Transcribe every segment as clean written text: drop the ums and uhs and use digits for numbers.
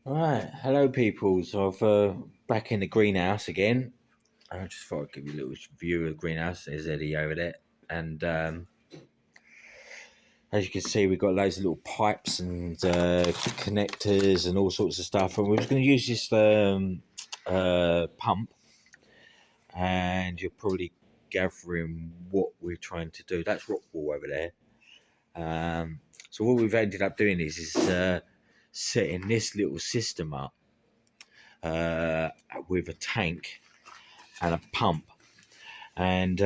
Right, hello people. So I've back in the greenhouse again. I just thought I'd give you a little view of the greenhouse. There's Eddie over there, and as you can see, we've got loads of little pipes and connectors and all sorts of stuff. And we're just going to use this pump, and you're probably gathering what we're trying to do. That's rock wall over there. So what we've ended up doing is setting this little system up with a tank and a pump. And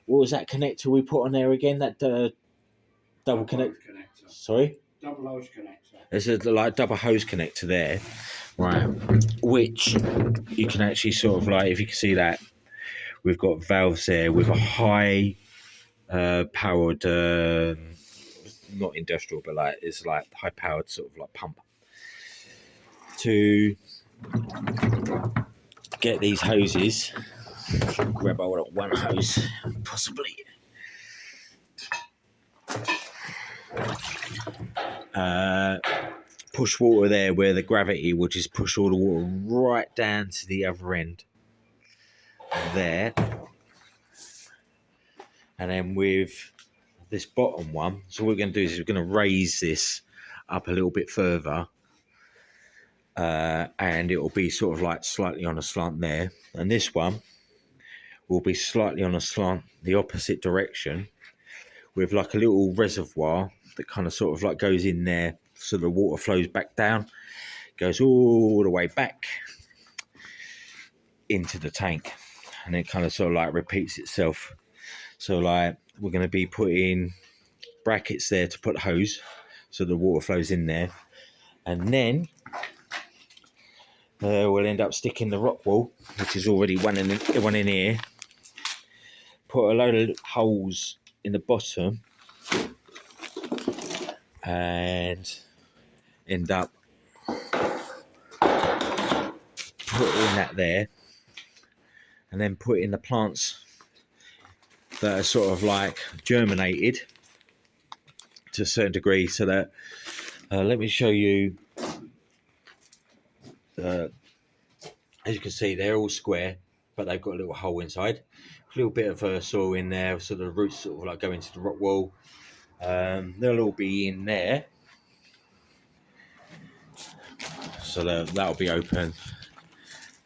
what was that connector we put on there again? That double connector. Sorry? Double hose connector. There's a like double hose connector there, right? Which you can actually sort of like, if you can see that, we've got valves there with a high powered, not industrial, but like it's like high powered sort of like pump to get these hoses. Grab hold of one hose, possibly. Push water there where the gravity will just push all the water right down to the other end there. And then with this bottom one, so what we're going to do is we're going to raise this up a little bit further, and it will be sort of like slightly on a slant there. And this one will be slightly on a slant the opposite direction, with like a little reservoir that kind of sort of like goes in there, so the water flows back down, goes all the way back into the tank, and it kind of sort of like repeats itself. So like we're going to be putting brackets there to put the hose so the water flows in there, and then we'll end up sticking the rock wall, which is already one in here, put a load of holes in the bottom, and end up putting that there, and then put in the plants that are sort of like germinated to a certain degree, so that let me show you. As you can see, they're all square, but they've got a little hole inside, a little bit of soil in there, so the roots sort of like go into the rock wall. They'll all be in there, so that'll be open,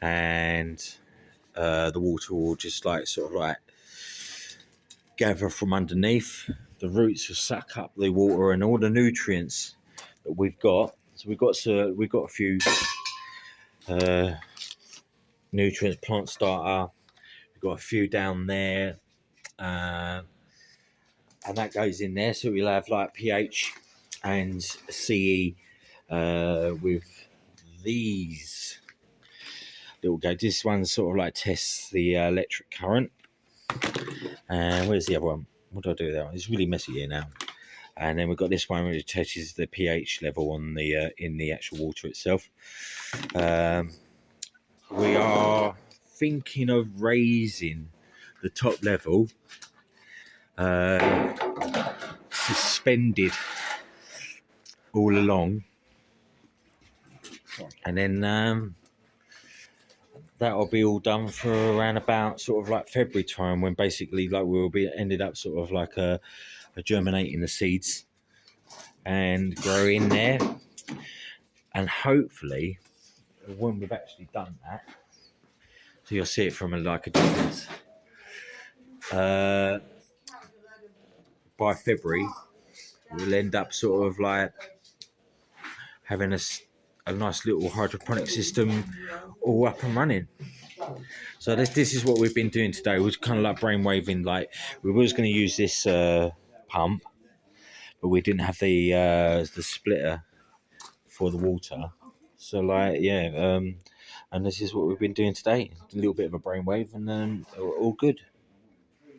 and the water will just like sort of like gather from underneath. The roots will suck up the water and all the nutrients that we've got. So we've got a few nutrients, plant starter. We've got a few down there, and that goes in there. So we'll have like pH and CE with these little gauge. This one sort of like tests the electric current. And where's the other one? What do I do with that one? It's really messy here now. And then we've got this one which tests the pH level on the in the actual water itself. We are thinking of raising the top level suspended all along, and then that'll be all done for around about sort of like February time, when basically like we'll be ended up sort of like a germinating the seeds and grow in there, and hopefully when we've actually done that, so you'll see it from like a distance, by February we'll end up sort of like having a nice little hydroponic system all up and running. So this is what we've been doing today. We're kind of like brainwaving. Like we was going to use this pump, but we didn't have the splitter for the water. So like yeah, and this is what we've been doing today. A little bit of a brainwave, and then all good.